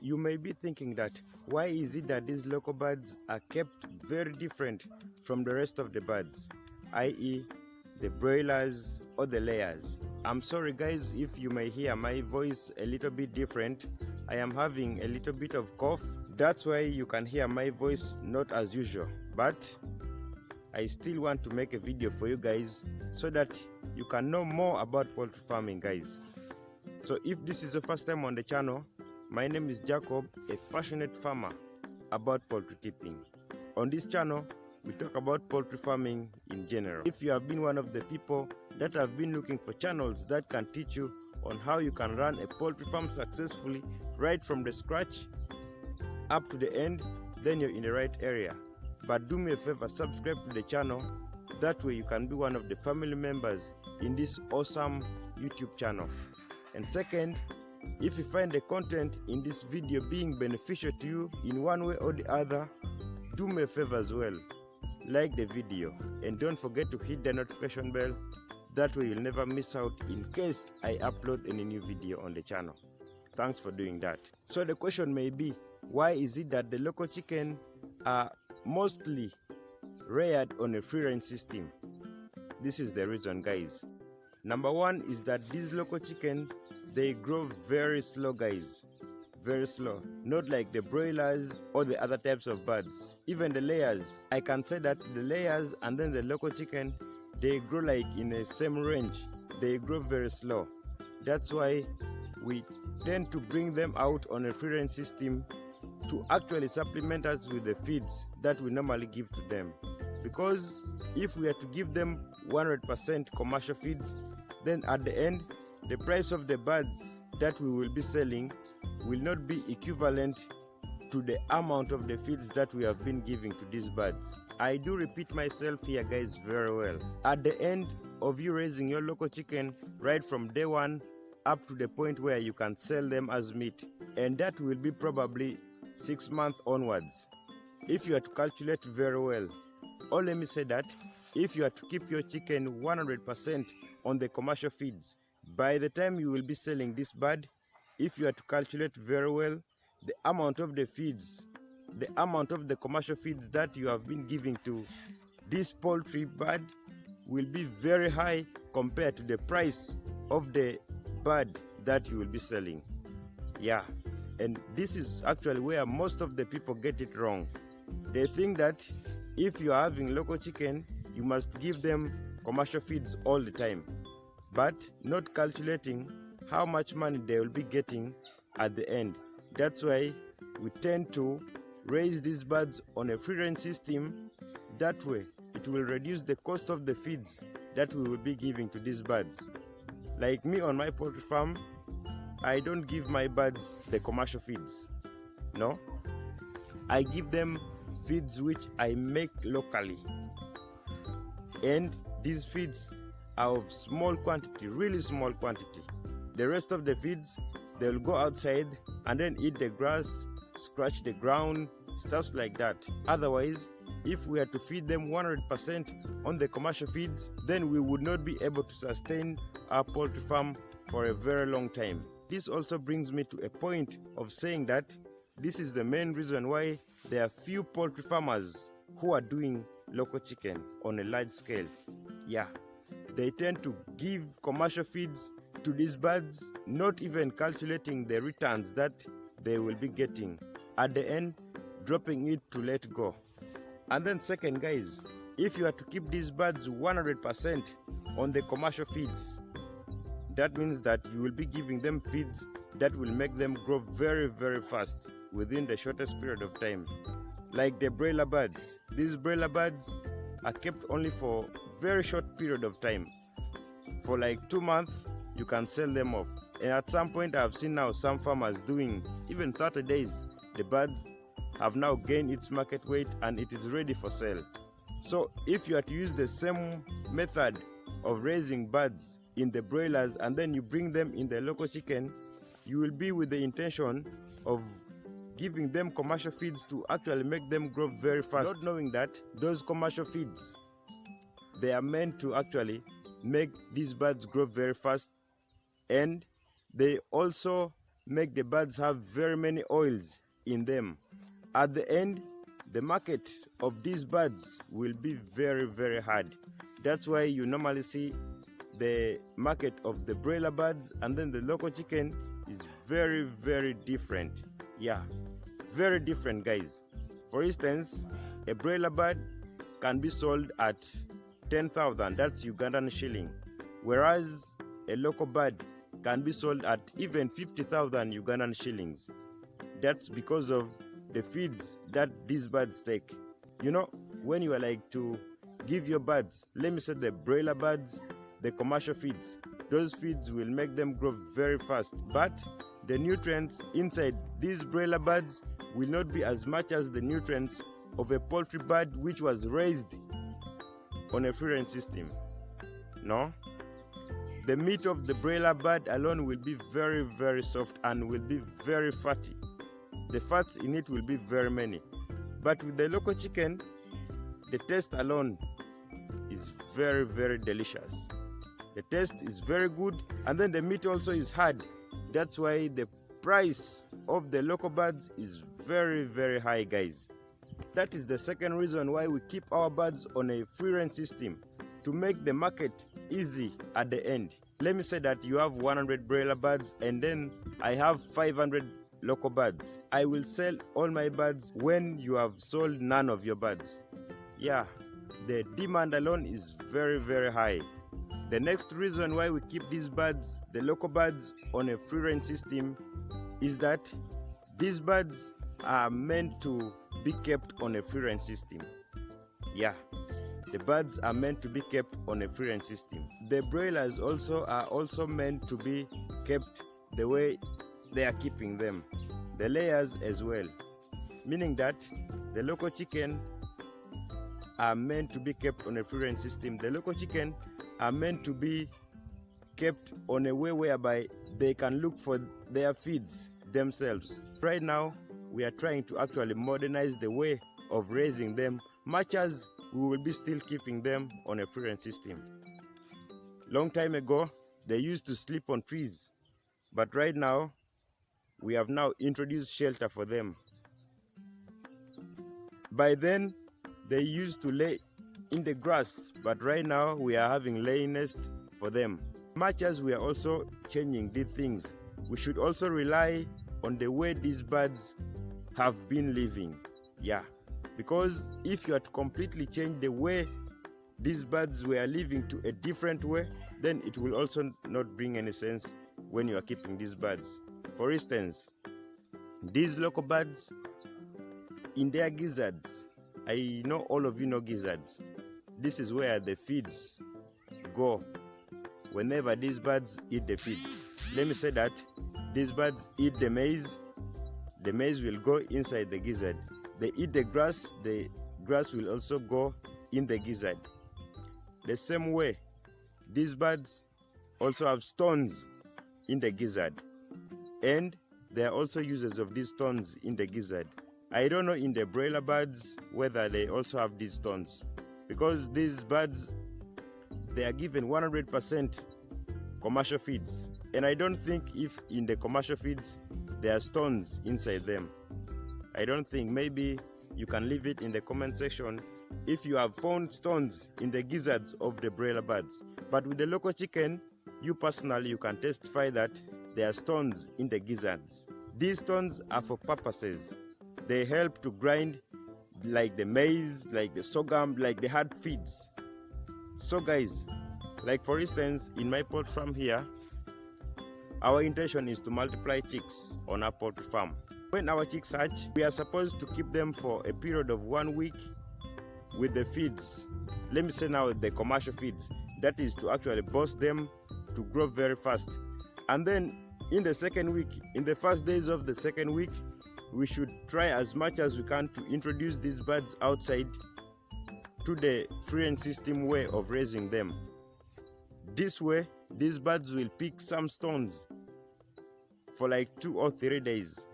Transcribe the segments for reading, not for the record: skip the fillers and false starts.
you may be thinking that why is it that these local birds are kept very different from the rest of the birds, i.e. the broilers or the layers. I'm sorry guys if you may hear my voice a little bit different. I am having a little bit of cough. That's why you can hear my voice not as usual. But I still want to make a video for you guys so that you can know more about poultry farming, guys. So if this is your first time on the channel, my name is Jacob, a passionate farmer about poultry keeping. On this channel, we talk about poultry farming in general. If you have been one of the people that have been looking for channels that can teach you on how you can run a poultry farm successfully right from the scratch up to the end, then you're in the right area. But do me a favor, subscribe to the channel. That way you can be one of the family members in this awesome YouTube channel. And second, if you find the content in this video being beneficial to you in one way or the other, do me a favor as well. Like the video and don't forget to hit the notification bell. That way you'll never miss out in case I upload any new video on the channel. Thanks for doing that. So the question may be, why is it that the local chicken are mostly reared on a free-range system? This is the reason, guys. Number one is that these local chicken, they grow very slow, guys. Very slow, not like the broilers or the other types of birds. Even the layers, I can say that the layers and then the local chicken, they grow like in the same range. They grow very slow. That's why we tend to bring them out on a free range system to actually supplement us with the feeds that we normally give to them. Because if we are to give them 100% commercial feeds, then at the end, the price of the birds that we will be selling will not be equivalent to the amount of the feeds that we have been giving to these birds. I do repeat myself here, guys, very well. At the end of you raising your local chicken right from day one up to the point where you can sell them as meat, and that will be probably 6 months onwards. If you are to calculate very well, or let me say that if you are to keep your chicken 100% on the commercial feeds, by the time you will be selling this bird, if you are to calculate very well, the amount of the feeds, the amount of the commercial feeds that you have been giving to this poultry bird will be very high compared to the price of the bird that you will be selling. Yeah, and this is actually where most of the people get it wrong. They think that if you are having local chicken, you must give them commercial feeds all the time, but not calculating how much money they will be getting at the end. That's why we tend to raise these birds on a free range system. That way it will reduce the cost of the feeds that we will be giving to these birds. Like me on my poultry farm, I don't give my birds the commercial feeds. No, I give them feeds which I make locally, and these feeds are of small quantity, really small quantity. The rest of the feeds, they'll go outside and then eat the grass, scratch the ground, stuff like that. Otherwise, if we are to feed them 100% on the commercial feeds, then we would not be able to sustain our poultry farm for a very long time. This also brings me to a point of saying that this is the main reason why there are few poultry farmers who are doing local chicken on a large scale. Yeah, they tend to give commercial feeds to these birds, not even calculating the returns that they will be getting. At the end, dropping it to let go. And then second, guys, if you are to keep these birds 100% on the commercial feeds, that means that you will be giving them feeds that will make them grow very, very fast within the shortest period of time. Like the broiler birds. These broiler birds are kept only for very short period of time. For like 2 months, you can sell them off. And at some point, I've seen now some farmers doing even 30 days. The bird have now gained its market weight and it is ready for sale. So if you are to use the same method of raising birds in the broilers and then you bring them in the local chicken, you will be with the intention of giving them commercial feeds to actually make them grow very fast, not knowing that those commercial feeds, they are meant to actually make these birds grow very fast, and they also make the birds have very many oils in them. At the end, the market of these birds will be very, very hard. That's why you normally see the market of the broiler birds and then the local chicken is very, very different. Yeah, very different, guys. For instance, a broiler bird can be sold at 10,000, that's Ugandan shilling, whereas a local bird can be sold at even 50,000 Ugandan shillings. That's because of the feeds that these birds take. You know, when you are like to give your birds, let me say the broiler birds, the commercial feeds, those feeds will make them grow very fast, but the nutrients inside these broiler birds will not be as much as the nutrients of a poultry bird which was raised on a free range system. No, the meat of the broiler bird alone will be very, very soft and will be very fatty. The fats in it will be very many. But with the local chicken, the taste alone is very, very delicious. The taste is very good, and then the meat also is hard. That's why the price of the local birds is very, very high, guys. That is the second reason why we keep our birds on a free range system, to make the market easy at the end. Let me say that you have 100 broiler birds and then I have 500 local birds. I will sell all my birds when you have sold none of your birds. Yeah, the demand alone is very, very high. The next reason why we keep these birds, the local birds, on a free range system is that these birds are meant to be kept on a free range system. Yeah, the birds are meant to be kept on a free range system. The broilers also are also meant to be kept the way they are keeping them. The layers as well. Meaning that the local chicken are meant to be kept on a free range system. The local chicken are meant to be kept on a way whereby they can look for their feeds themselves. Right now, we are trying to actually modernize the way of raising them, much as we will be still keeping them on a free range system. Long time ago, they used to sleep on trees, but right now, we have now introduced shelter for them. By then, they used to lay in the grass, but right now we are having laying nest for them. Much as we are also changing these things, we should also rely on the way these birds have been living. Yeah, because if you are to completely change the way these birds were living to a different way, then it will also not bring any sense when you are keeping these birds. For instance, these local birds, in their gizzards, I know all of you know gizzards. This is where the feeds go whenever these birds eat the feeds. Let me say that these birds eat the maize will go inside the gizzard. They eat the grass will also go in the gizzard. The same way, these birds also have stones in the gizzard, and they are also users of these stones in the gizzard. I don't know in the broiler birds whether they also have these stones, because these birds, they are given 100% commercial feeds, and I don't think if in the commercial feeds there are stones inside them. I don't think. Maybe you can leave it in the comment section if you have found stones in the gizzards of the broiler birds. But with the local chicken, you personally, you can testify that there are stones in the gizzards. These stones are for purposes. They help to grind like the maize, like the sorghum, like the hard feeds. So guys, like for instance, in my poultry farm here, our intention is to multiply chicks on our poultry farm. When our chicks hatch, we are supposed to keep them for a period of 1 week with the feeds. Let me say now the commercial feeds. That is to actually boost them to grow very fast. And then in the second week, in the first days of the second week, we should try as much as we can to introduce these birds outside to the free range system way of raising them. This way, these birds will pick some stones for like 2 or 3 days.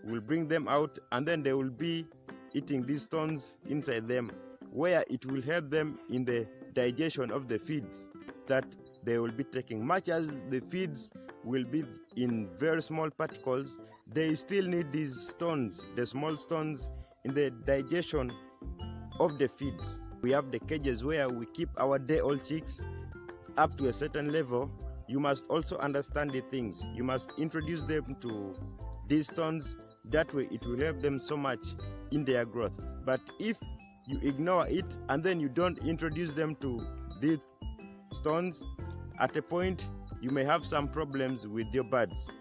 We'll bring them out and then they will be eating these stones inside them, where it will help them in the digestion of the feeds that they will be taking. Much as the feeds will be in very small particles, they still need these stones, the small stones, in the digestion of the feeds. We have the cages where we keep our day-old chicks up to a certain level. You must also understand the things. You must introduce them to these stones. That way it will help them so much in their growth. But if you ignore it and then you don't introduce them to these stones, at a point you may have some problems with your birds.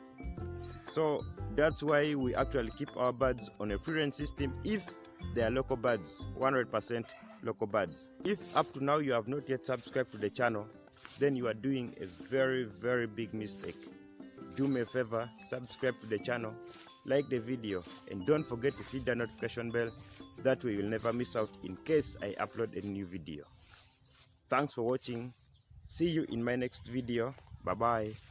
So that's why we actually keep our birds on a free range system if they are local birds, 100% local birds. If up to now you have not yet subscribed to the channel, then you are doing a very, very big mistake. Do me a favor, subscribe to the channel, like the video, and don't forget to hit the notification bell. That way you'll never miss out in case I upload a new video. Thanks for watching. See you in my next video. Bye bye.